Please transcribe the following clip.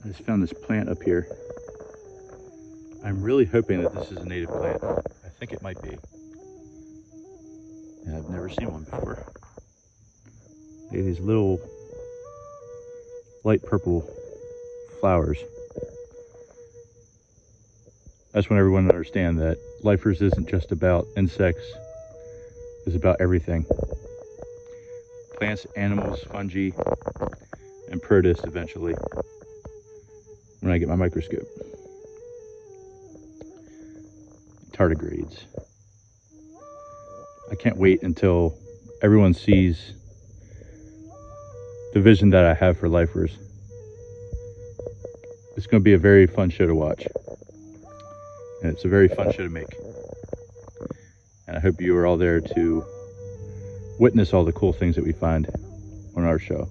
I just found this plant up here. I'm really hoping that this is a native plant. I think it might be. And I've never seen one before. They have these little light purple flowers. I just want everyone to understand that lifers isn't just about insects, it's about everything. Plants, animals, fungi, and protists eventually, when I get my microscope. Tardigrades. I can't wait until everyone sees the vision that I have for lifers. It's going to be a very fun show to watch. And it's a very fun show to make. And I hope you are all there to witness all the cool things that we find on our show.